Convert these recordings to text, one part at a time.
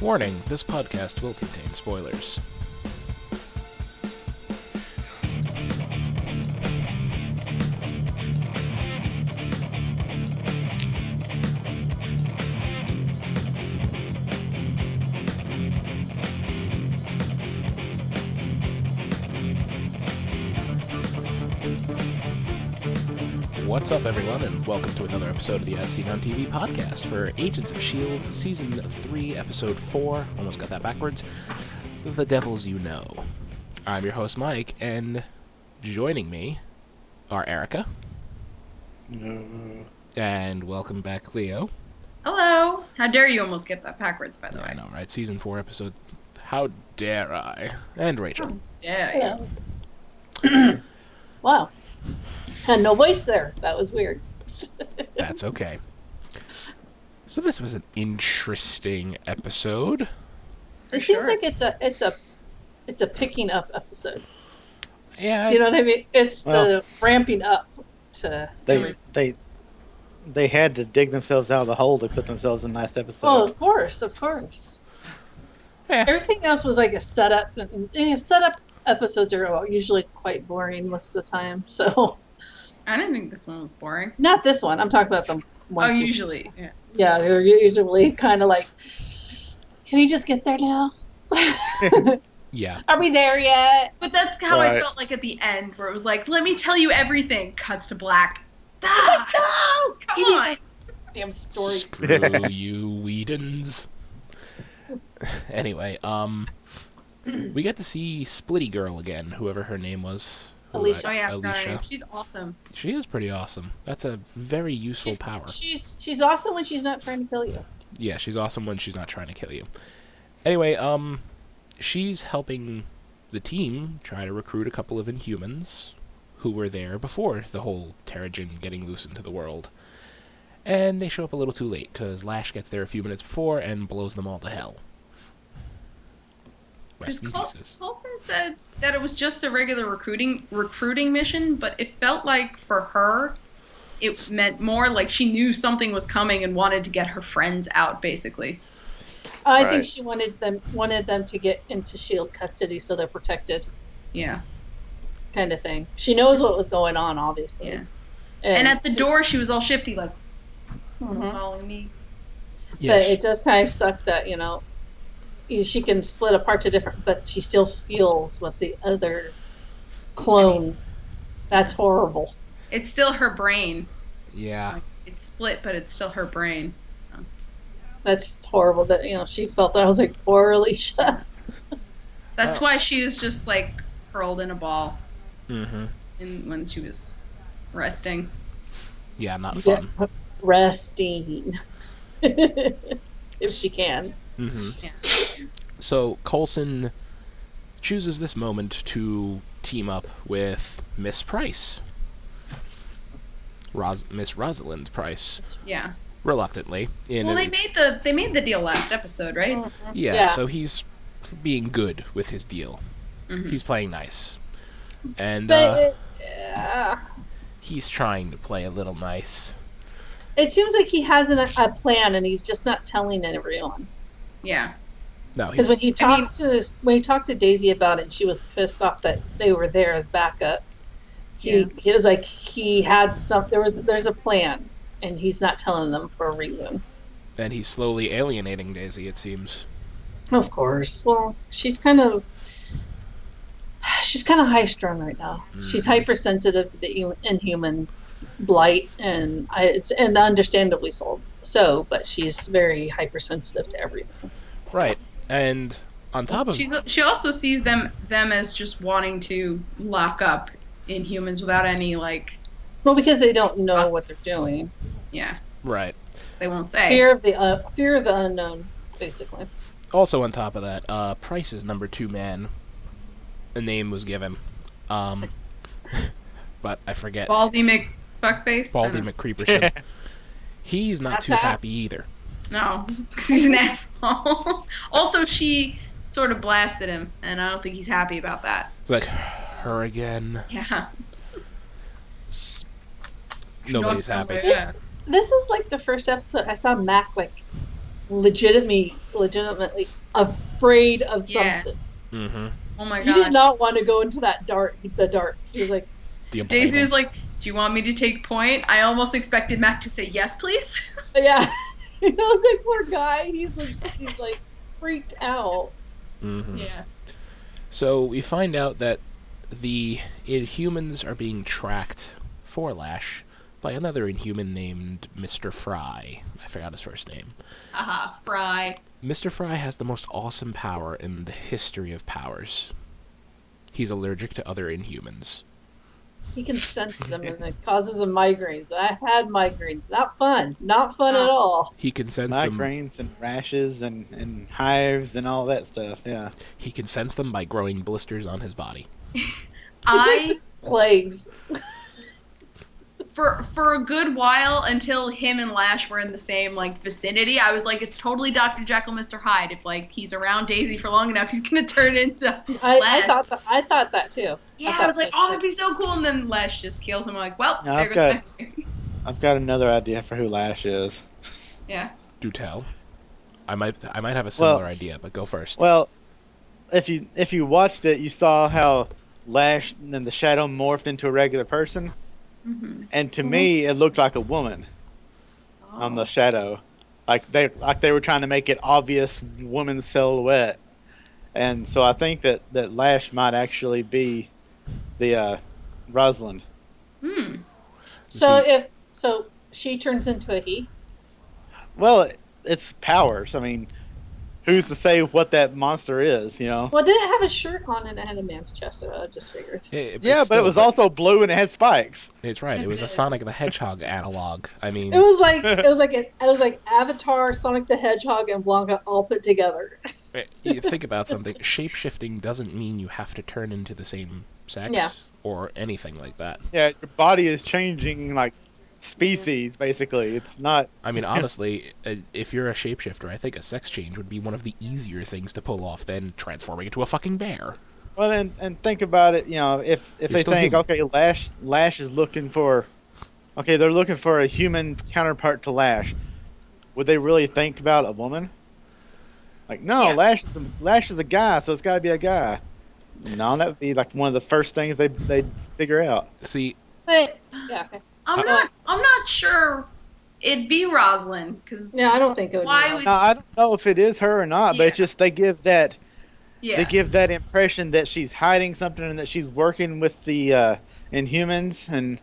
Warning, this podcast will contain spoilers. What's up, everyone, and welcome to another episode of the As Seen on TV podcast for Agents of S.H.I.E.L.D. Season 3, Episode 4. Almost got that backwards. The Devils You Know. I'm your host, Mike, and joining me are Erika. And welcome back, Clio. Hello. How dare you almost get that backwards, by the way. I know, right? Season 4, Episode... How dare I? And Rachel. Yeah. Wow. And no voice there. That was weird. That's okay. So this was an interesting episode. It seems like it's a picking up episode. Yeah, you know what I mean? It's the ramping up to. They had to dig themselves out of the hole they put themselves in last episode. Oh, of course. Yeah. Everything else was like a setup. And setup episodes are usually quite boring most of the time. So. I didn't think this one was boring. Not this one. I'm talking about the ones. Usually. Yeah. Yeah, they're usually kind of like, can we just get there now? Yeah. Are we there yet? But that's how I felt like at the end, where it was like, let me tell you everything. Cuts to black. No! Come on! Damn story. Screw you, Whedons. Anyway, we get to see Splitty Girl again, whoever her name was. Alicia. Oh yeah, Alicia. She's awesome. She is pretty awesome. That's a very useful power. She's awesome when she's not trying to kill you. Yeah, she's awesome when she's not trying to kill you. Anyway, she's helping the team try to recruit a couple of Inhumans who were there before the whole Terrigen getting loose into the world. And they show up a little too late, because Lash gets there a few minutes before and blows them all to hell. Rest in pieces. Coulson said that it was just a regular recruiting mission, but it felt like for her, it meant more like she knew something was coming and wanted to get her friends out, basically. I think she wanted them to get into S.H.I.E.L.D. custody so they're protected. Yeah. Kind of thing. She knows what was going on, obviously. Yeah. And at the door, she was all shifty, like, calling me. Yeah, but it does kind of suck that, she can split apart to different, but she still feels what the other clone. That's horrible. It's still her brain. Yeah. Like, it's split, but it's still her brain. That's horrible that, she felt that. I was like, poor Alicia. That's why she was just, like, curled in a ball. Mm-hmm. When she was resting. Yeah, not fun. Yeah, resting. If she can. Mm-hmm. Yeah. So Coulson chooses this moment to team up with Miss Price. Miss Rosalind Price. Yeah. Reluctantly. They made the deal last episode, right? Yeah, so he's being good with his deal. Mm-hmm. He's playing nice. And he's trying to play a little nice. It seems like he has a plan and he's just not telling everyone. Yeah. No, because when he talked to Daisy about it, and she was pissed off that they were there as backup. He was like he had there's a plan, and he's not telling them for a reason. And he's slowly alienating Daisy, it seems. Of course. Well, she's kind of high strung right now. She's hypersensitive to the inhuman blight, and understandably so, but she's very hypersensitive to everything. Right. And on top of she also sees them as just wanting to lock up Inhumans without any because they don't know what they're doing. Yeah. Right. They won't say. Fear of the unknown, basically. Also on top of that, Price's number 2 man, a name was given. But I forget. Baldy McFuckface? Baldy McCreeperson. He's not too happy either. No, he's an asshole. Also, she sort of blasted him, and I don't think he's happy about that. It's like, her again? Yeah. Nobody's happy. This is like the first episode I saw Mac legitimately afraid of Yeah. something. Mm-hmm. Oh my He did god. not want to go into the dark. He was like, Do you blame Daisy him? was like, "Do you want me to take point?" I almost expected Mac to say yes, please. yeah. I was like, poor guy. He's like freaked out. Mm-hmm. Yeah. So we find out that the Inhumans are being tracked for Lash by another Inhuman named Mr. Fry. I forgot his first name. Haha, Fry. Mr. Fry has the most awesome power in the history of powers. He's allergic to other Inhumans. He can sense them and it causes him migraines. I've had migraines. Not fun. Not fun at Oh. all. He can sense them. Migraines and rashes and hives and all that stuff. Yeah. He can sense them by growing blisters on his body. He's like this plagues. For a good while until him and Lash were in the same like vicinity, I was like, it's totally Dr. Jekyll, Mr. Hyde. If like he's around Daisy for long enough, he's gonna turn into I Lash. thought that too. Yeah, I was like, oh, that'd be so cool. And then Lash just kills him. I'm like, well, No, there goes my I've got another idea for who Lash is. Yeah. Do tell. I might have a similar idea, but go first. Well, if you watched it, you saw how Lash and the Shadow morphed into a regular person, and to me, it looked like a woman on the Shadow, like they were trying to make it obvious woman's silhouette, and so I think that Lash might actually be the Rosalind. So she turns into a he. Well, it's powers. I mean, who's to say what that monster is? You know. Well, it didn't have a shirt on and it had a man's chest, so I just figured. Yeah, but it was also blue and it had spikes. It's right. It was a Sonic the Hedgehog analog. I mean, It was like Avatar, Sonic the Hedgehog, and Blanca all put together. you think about something. Shape-shifting doesn't mean you have to turn into the same sex or anything like that. Yeah, your body is changing like species, basically. It's not. I mean, honestly, if you're a shapeshifter, I think a sex change would be one of the easier things to pull off than transforming into a fucking bear. Well, and think about it. You know, if they still think, human. okay, Lash is looking for, okay, they're looking for a human counterpart to Lash. Would they really think about a woman? Like, no, Yeah. Lash is a guy, so it's got to be a guy. No, that would be like one of the first things they'd figure out. See, But yeah, okay. I'm not sure it'd be Rosalind because Yeah, I don't think it would. Why be would- Now, I don't know if it is her or not, but Yeah. it's just they give that yeah. impression that she's hiding something and that she's working with the Inhumans, and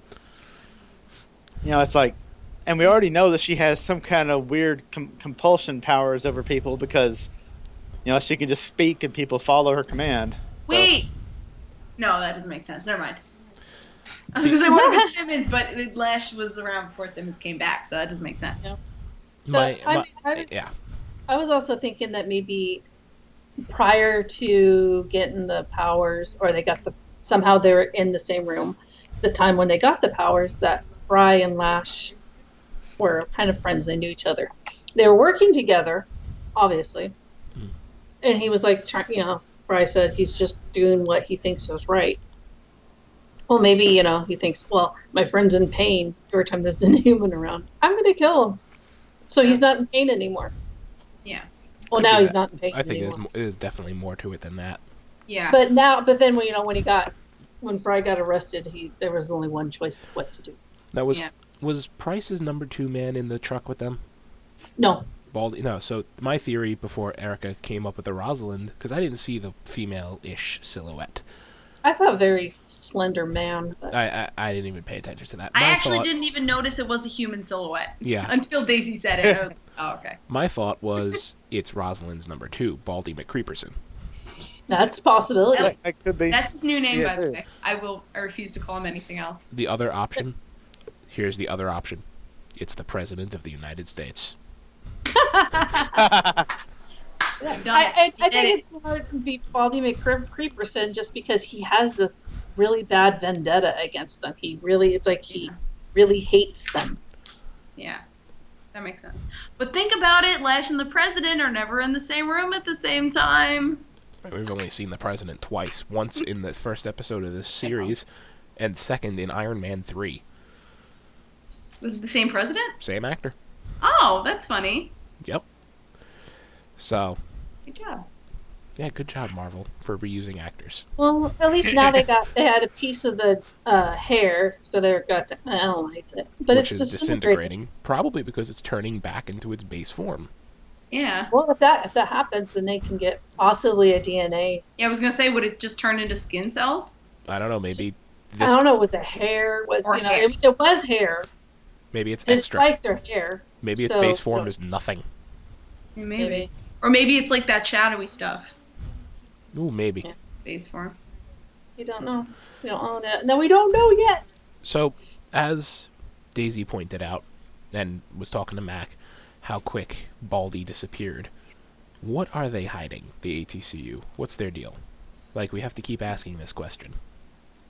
you know, it's like, and we already know that she has some kind of weird compulsion powers over people because, you know, she can just speak and people follow her command. So- Wait. No, that doesn't make sense. Never mind. I was going to say one of Simmons, but Lash was around before Simmons came back, so that doesn't make sense. So I was also thinking that maybe prior to getting the powers, or somehow they were in the same room, the time when they got the powers, that Fry and Lash were kind of friends. They knew each other. They were working together, obviously. And he was like, Fry said he's just doing what he thinks is right. Well, maybe, he thinks, well, my friend's in pain every time there's an human around. I'm going to kill him. So he's not in pain anymore. Yeah. Well, Could now be he's that. not in pain I think anymore. there's definitely more to it than that. Yeah. But then when Fry got arrested, there was only one choice what to do. That was Price's number 2 man in the truck with them? No. Baldy? No, so my theory before Erika came up with the Rosalind, because I didn't see the female-ish silhouette. I thought very slender man. But... I didn't even pay attention to that. I actually didn't even notice it was a human silhouette. Yeah. Until Daisy said it. I was like, oh, okay. My thought was it's Rosalind's number 2, Baldy McCreeperson. That's a possibility. That could be. That's his new name, by the way. I refuse to call him anything else. The other option, here's the other option. It's the President of the United States. I think it's more to be Baldy McCreeperson just because he has this really bad vendetta against them. He really hates them. Yeah, that makes sense. But think about it, Lash and the President are never in the same room at the same time. We've only seen the President twice. Once in the first episode of this series, and second in Iron Man 3. Was it the same president? Same actor. Oh, that's funny. Yep. So, Good job. yeah, good job, Marvel, for reusing actors. Well, at least now they had a piece of the hair, so they got to analyze it. But Which it's is disintegrating. disintegrating, probably because it's turning back into its base form. Yeah. Well, if that happens, then they can get possibly a DNA. Yeah, I was gonna say, would it just turn into skin cells? I don't know, maybe I this, don't know. Was it hair? Was Or hair. It was hair. maybe it's His extra. spikes are hair. Maybe its so, base form is nothing. Maybe. Or maybe it's like that shadowy stuff. Ooh, maybe. Yeah. Base form. You don't know. We don't own it. No, we don't know yet. So, as Daisy pointed out, and was talking to Mac, how quick Baldy disappeared. What are they hiding, the ATCU? What's their deal? Like, we have to keep asking this question.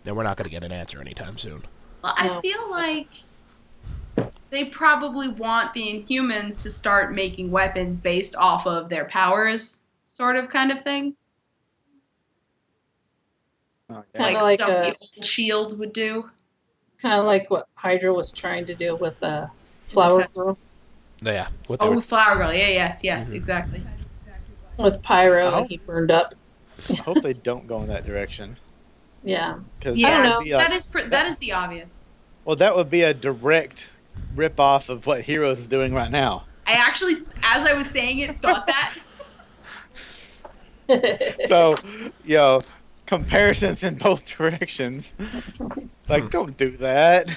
And we're not going to get an answer anytime soon. Well, I No. feel like they probably want the Inhumans to start making weapons based off of their powers, sort of kind of thing. Oh, Kinda Like, like stuff a- the old Shield would do. Kind of like what Hydra was trying to do with Flower Test- Girl, Yeah, what they Oh, were, with Flower Girl. Yeah, yes, Mhm. exactly. with Pyro, Oh. and he burned up. I hope they don't go in that direction. Yeah. Because Yeah, don't know. that is the obvious. well, that would be a direct rip off of what Heroes is doing right now. I actually, as I was saying it, thought that. So, comparisons in both directions. Like, don't do that.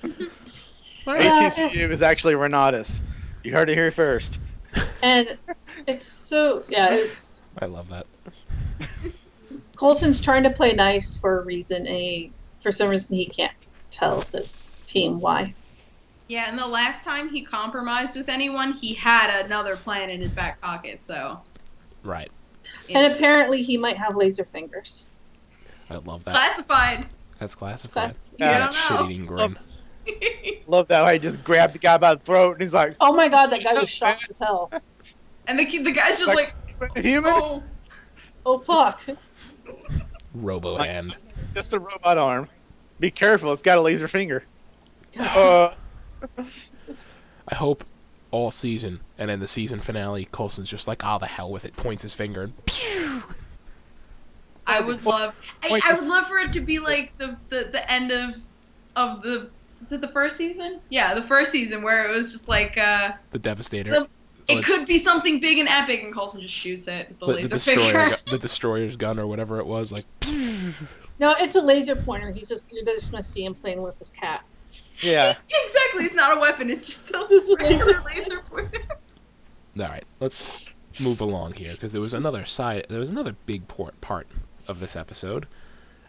Yeah, ATCU is actually Renatus. You heard it here first. and it's I love that. Coulson's trying to play nice for a reason, and for some reason he can't tell his team why. Yeah, and the last time he compromised with anyone, he had another plan in his back pocket, so. Right. And apparently he might have laser fingers. I love that. Classified. That's classified. That's- Yeah. That I don't know. shit-eating grin. Love that how he just grabbed the guy by the throat and he's like, Oh my god, that guy was shocked as hell. And the guy's just like, human? oh. Oh fuck. Robo hand. Just a robot arm. Be careful, it's got a laser finger. Uh, I hope all season, and in the season finale, Coulson's just like, the hell with it, points his finger, and pew! I would love for it to be like the end of the, is it the first season? Yeah, the first season where it was just like The Devastator. it could be something big and epic, and Coulson just shoots it with the laser finger. The Destroyer's gun or whatever it was, like, No, it's a laser pointer. You're just gonna see him playing with his cat. yeah. Yeah, exactly. It's not a weapon. It's just a laser. laser pointer. alright, let's move along here, because there was another big part of this episode,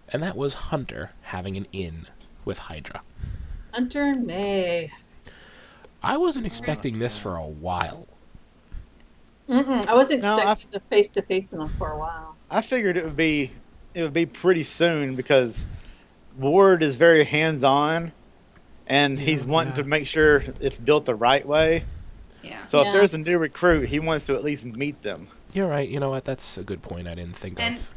and that was Hunter having an in with Hydra. Hunter May. I wasn't expecting this for a while. I wasn't No, expecting the face-to-face in them for a while. I figured it would be pretty soon because Ward is very hands-on and he's wanting to make sure it's built the right way. Yeah. So Yeah. if there's a new recruit, he wants to at least meet them. You're right, you know what, that's a good point I didn't think And of.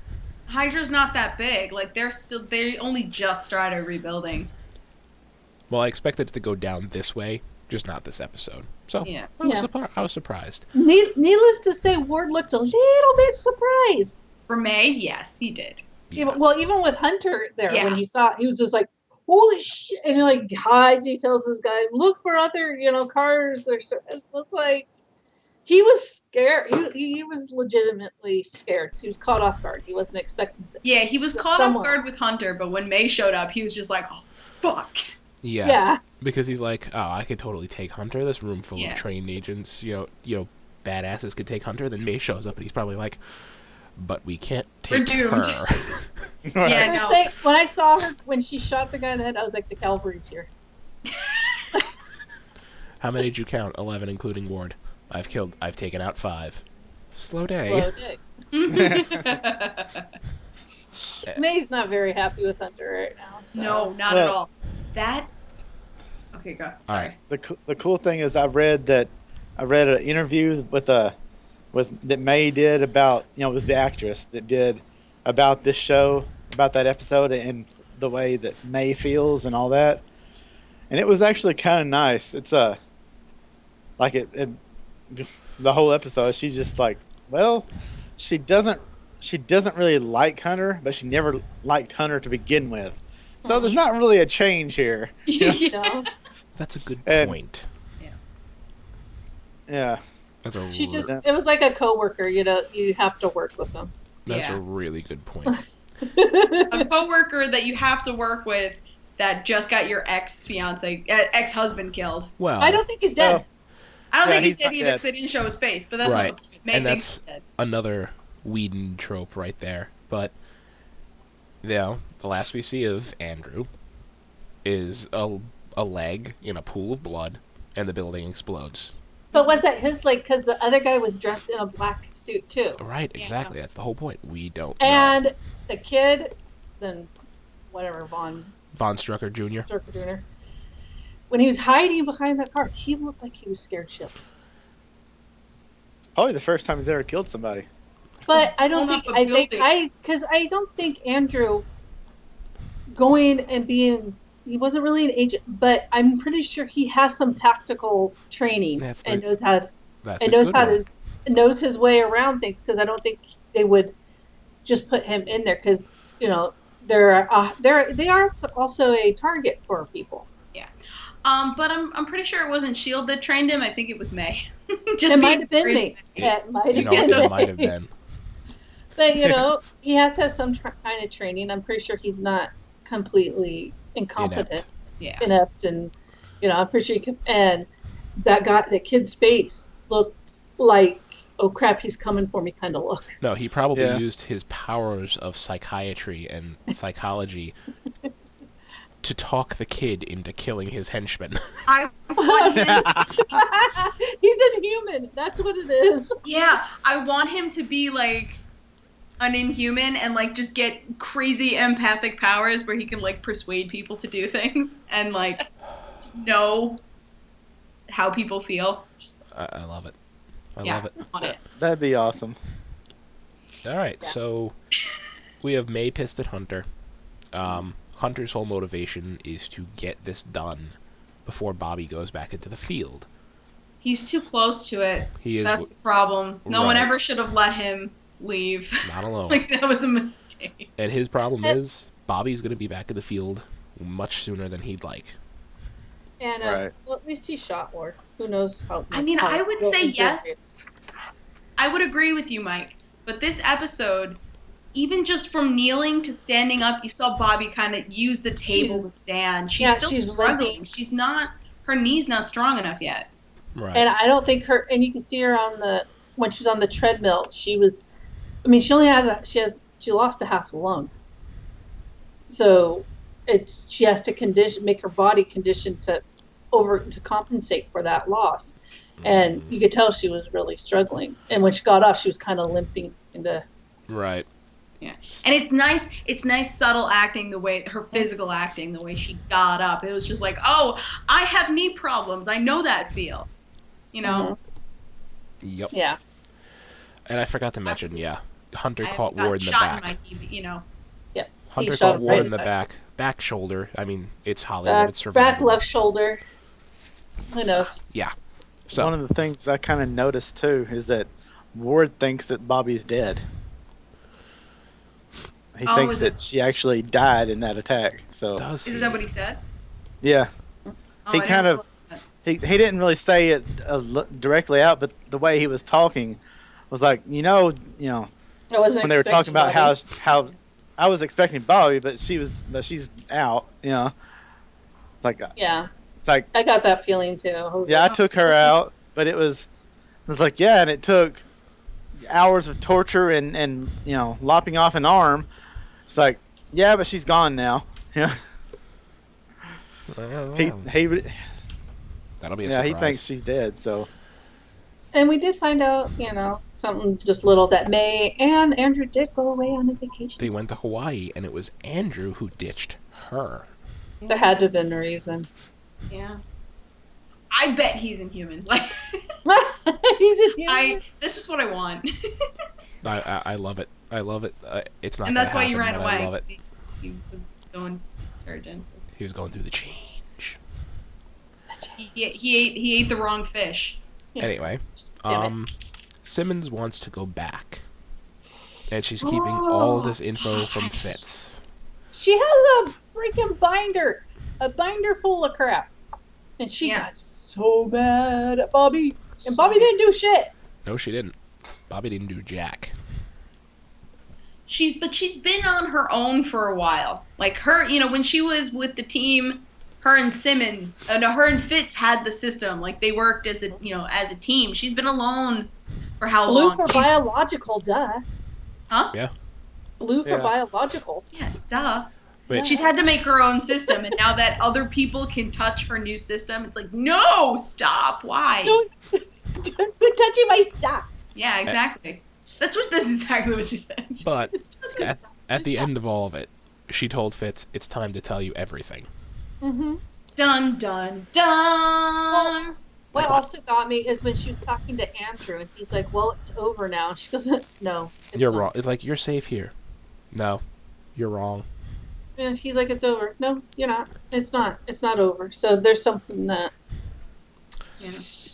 Hydra's not that big. Like they only just started rebuilding. Well, I expected it to go down this way, just not this episode. So, Yeah. I was surprised. Needless to say, Ward looked a little bit surprised. For May, yes, he did. Yeah. Even with Hunter there, Yeah. when he was just like, "Holy shit!" And he like hides. He tells this guy, "Look for other, cars." It was like he was scared. He was legitimately scared because he was caught off guard. He wasn't expecting. Yeah, he was caught Someone. off guard with Hunter, but when May showed up, he was just like, "Oh, fuck." Yeah. Because he's like, I could totally take Hunter. This room full Yeah. of trained agents, badasses could take Hunter. Then May shows up and he's probably like, but we can't We're take doomed. her. Yeah, First no. thing, when I saw her when she shot the guy in the head, I was like, "The cavalry's here." How many did you count? 11, including Ward. I've taken out 5. Slow day. Slow day. May's not very happy with Hunter right now. So. No, not at all. That. Okay, go. All right. The cool thing is I read an interview that May did about, it was the actress that did about this show, about that episode and the way that May feels and all that. And it was actually kind of nice. It's like it the whole episode, she's just like, well, she doesn't really like Hunter, but she never liked Hunter to begin with. So there's not really a change here. No. That's a good And- point. Yeah. That's a She just, Yeah. it was like a coworker, you know, you have to work with them. That's Yeah. a really good point. A coworker that you have to work with that just got your ex-husband killed. Well, I don't think he's dead. Well, I don't Yeah, think he's he's dead not either dead. because they didn't show his face. But that's Right. not the point. May And think that's he's dead. another Whedon trope right there. But, you know, the last we see of Andrew is a leg in a pool of blood, and the building explodes. But was that his, like, because the other guy was dressed in a black suit too? Right, Yeah. exactly. That's the whole point. We don't know. And the kid, then whatever, Von Von Strucker Jr. Strucker Jr., when he was hiding behind that car, he looked like he was scared shitless. Probably the first time he's ever killed somebody. But I don't Blown think, up a building. because I don't think Andrew going and being, he wasn't really an agent, but I'm pretty sure he has some tactical training That's and the- knows how That's and a knows good how one. to knows his way around things, because I don't think they would just put him in there, because you know they are also a target for people. But I'm pretty sure it wasn't Shield that trained him. I think it was May. Just It being might have been trained me. by May. It might You have know, been. it might have me. been. But you know, he has to have some kind of training. I'm pretty sure he's not completely incompetent, Yeah. inept, and you know, I'm pretty sure he can. And that kid's face looked like, oh crap, he's coming for me kind of look. No, he probably Yeah. used his powers of psychiatry and psychology to talk the kid into killing his henchman. I want him, He's inhuman. That's what it is. yeah, I want him to be like an Inhuman and like just get crazy empathic powers where he can like persuade people to do things and like just know how people feel. Just, I love it. I yeah, love it. I want it. That'd be awesome. All right, Yeah. so we have May pissed at Hunter. Hunter's whole motivation is to get this done before Bobby goes back into the field. He's too close to it. He is That's the problem. No one Right. ever should have let him leave. not alone. Like that was a mistake. And his problem is Bobby's going to be back in the field much sooner than he'd like. And Right. well, at least he shot more. Who knows how? I mean, how I would what say injury yes. it is. I would agree with you, Mike. But this episode, even just from kneeling to standing up, you saw Bobby kind of use the table She's- to stand. She's yeah, still she's struggling. limping. She's not. Her knee's not strong enough yet. Right. And I don't think her. And you can see her on the when she was on the treadmill. She was. I mean, she only has she lost a half a lung. So she has to make her body conditioned to compensate for that loss. And you could tell she was really struggling. And when she got off, she was kind of limping into. Right. Yeah, and it's nice subtle acting, the way her physical acting, the way she got up. It was just like, oh, I have knee problems. I know that feel. You know. Yep. Yeah. And I forgot to mention, Absolutely. Hunter I caught got Ward in the shot back. in my knee, you know. Hunter shot caught him Ward right in in the the back shoulder. I mean, it's Hollywood. It's Back survival. left shoulder. Who knows? Yeah. So One of the things I kind of noticed too is that Ward thinks that Bobby's dead. He Oh, thinks is it- that she actually died in that attack. So does he? Is that what he said? yeah, Oh, He I didn't kind of- know that. he didn't really say it directly out, but the way he was talking was like, I wasn't when they were talking expecting about Bobby. how I was expecting Bobby, but she's out. Like Yeah, it's like I got that feeling too. I was yeah, I like, took her out, but it was like yeah, and it took hours of torture and lopping off an arm. It's like yeah, but she's gone now. Yeah, I don't he know. he That'll be a yeah surprise. he thinks she's dead. So And we did find out, something just little, that May and Andrew did go away on a vacation. They went to Hawaii, and it was Andrew who ditched her. There had to have been a reason. Yeah. I bet he's inhuman. Like, He's in here. this is what I want. I love it. I love it. It's not. And gonna that's why you happen, ran but away. I love it. He was going Genesis. He was going through the change. He ate the wrong fish. Anyway, Simmons wants to go back. And she's keeping all of this info from Fitz. She has a freaking binder. A binder full of crap. And she got so mad at Bobby. And Bobby didn't do shit. No, she didn't. Bobby didn't do jack. But she's been on her own for a while. Like her, when she was with the team, her and Simmons, her and Fitz had the system. Like they worked as a team. She's been alone for how long? Blue for biological, duh. Huh? Yeah. Blue for biological. Yeah, duh. Wait. She's had to make her own system, and now that other people can touch her new system, it's like, no, stop. Why? Don't quit touching my stuff. Yeah, exactly. That's exactly what she said. But at the end of all of it, she told Fitz, it's time to tell you everything. Mm-hmm. Dun, dun, dun. What also got me is when she was talking to Andrew, and he's like, well, it's over now. She goes, no. You're wrong. It's like, you're safe here. No, you're wrong. And he's like, it's over. No, you're not. It's not. It's not over. So there's something that...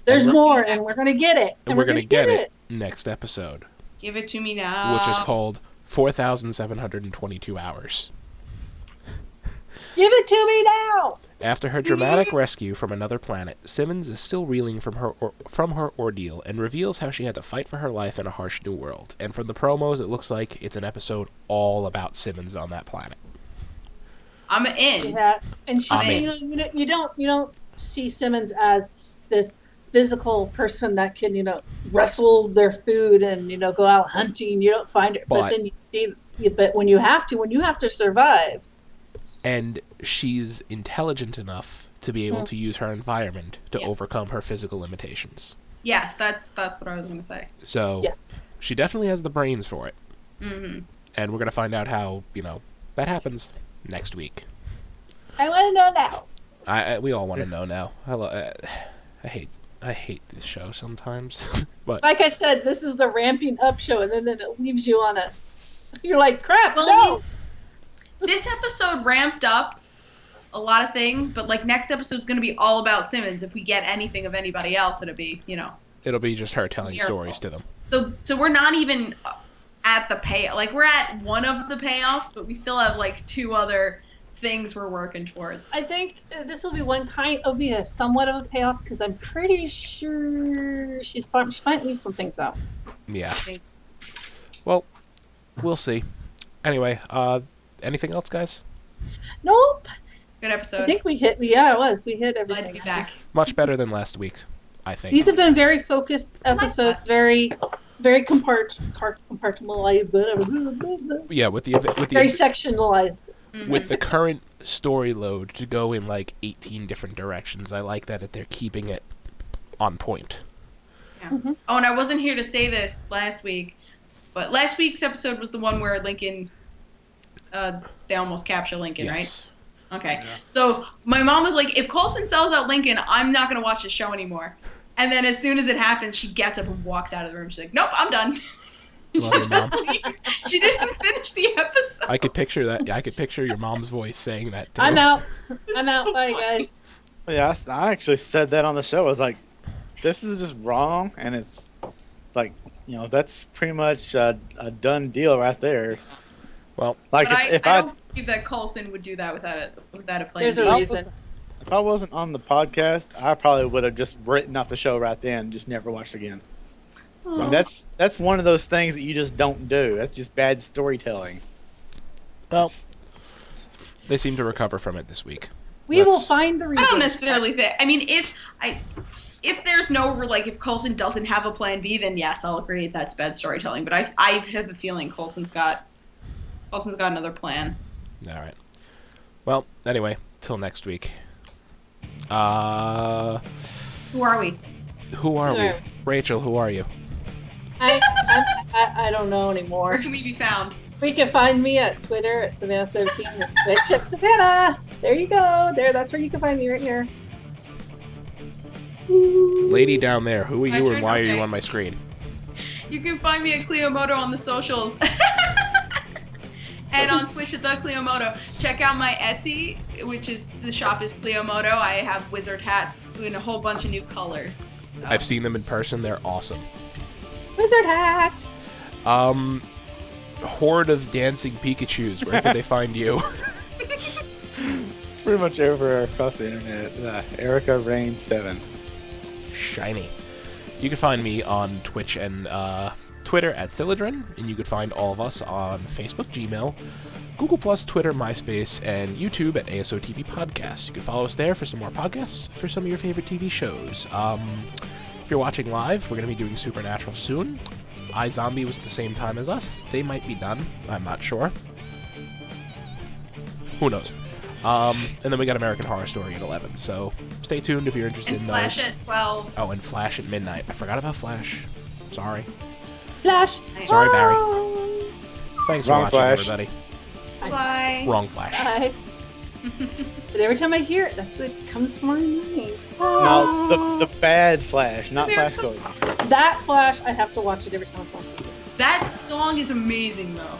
There's more, and we're going to get it. And we're going to get it next episode. Give it to me now. Which is called 4,722 Hours. Give it to me now! After her dramatic rescue from another planet, Simmons is still reeling from her ordeal and reveals how she had to fight for her life in a harsh new world. And from the promos, it looks like it's an episode all about Simmons on that planet. I'm in. Yeah, and you don't see Simmons as this physical person that can wrestle their food and go out hunting. You don't find it, but then you see. But when you have to survive. And she's intelligent enough to be able to use her environment to overcome her physical limitations. Yes, that's what I was going to say. So she definitely has the brains for it. Mm-hmm. And we're going to find out how, that happens next week. I want to know now. We all want to know now. I hate this show sometimes. But like I said, this is the ramping up show, and then it leaves you on you're like, crap, well, no! This episode ramped up a lot of things, but next episode's going to be all about Simmons. If we get anything of anybody else, it'll be, It'll be just her telling stories to them. So we're not even at the pay. We're at one of the payoffs, but we still have, two other things we're working towards. I think this will be it'll be a somewhat of a payoff, because I'm pretty sure she might leave some things out. Yeah. Well, we'll see. Anyway, anything else, guys? Nope. Good episode. I think we hit everything. Glad to be back. Much better than last week, I think. These have been very focused episodes, very compartmentalized. Yeah, with the very sectionalized. With the current story load to go in 18 different directions, I like that they're keeping it on point. Yeah. Mm-hmm. Oh, and I wasn't here to say this last week, but last week's episode was the one where Lincoln, they almost capture Lincoln, yes. Right? Okay. Yeah. So my mom was like, if Coulson sells out Lincoln, I'm not going to watch the show anymore. And then as soon as it happens, she gets up and walks out of the room. She's like, nope, I'm done. Love your mom. She didn't finish the episode. I could picture that. I could picture your mom's voice saying that too. I'm out. Bye, guys. Yeah, I actually said that on the show. I was like, this is just wrong. And it's like, that's pretty much a done deal right there. Well, I don't believe that Coulson would do that without a plan. There's a reason. If I wasn't on the podcast, I probably would have just written off the show right then and just never watched again. And that's one of those things that you just don't do. That's just bad storytelling. Well, they seem to recover from it this week. We will find the reason. I don't necessarily think. I mean, if there's no if Coulson doesn't have a plan B, then yes, I'll agree that's bad storytelling. But I have a feeling Coulson's got another plan. All right. Well, anyway, till next week. Who are we? Who are we? Rachel, who are you? I don't know anymore. Where can we be found? We can find me at Twitter at Savannah17 and Twitch at Savannah. There you go. That's where you can find me right here. Lady down there, who are you and why are you on my screen? You can find me at Clio Moto on the socials. And on Twitch at the Clio Moto. Check out my Etsy, the shop is Clio Moto. I have wizard hats in a whole bunch of new colors. I've seen them in person. They're awesome. Wizard hacks. Horde of dancing Pikachus. Where can they find you? Pretty much everywhere across the internet. Erika Rain 7. Shiny. You can find me on Twitch and Twitter at Thilladrin, and you can find all of us on Facebook, Gmail, Google+, Twitter, MySpace, and YouTube at ASOTV Podcast. You can follow us there for some more podcasts for some of your favorite TV shows. If you're watching live, we're going to be doing Supernatural soon. iZombie was at the same time as us. They might be done. I'm not sure. Who knows? And then we got American Horror Story at 11. So stay tuned if you're interested in those. Flash at 12. Oh, and Flash at midnight. I forgot about Flash. Sorry. Flash. Sorry, Barry. Oh. Thanks Wrong for watching, Flash. everybody. Bye. Wrong Flash. Bye. But every time I hear it, that's what comes to my mind. No, the bad Flash, not Flash Gordon. That Flash, I have to watch it every time it's on TV. That song is amazing, though.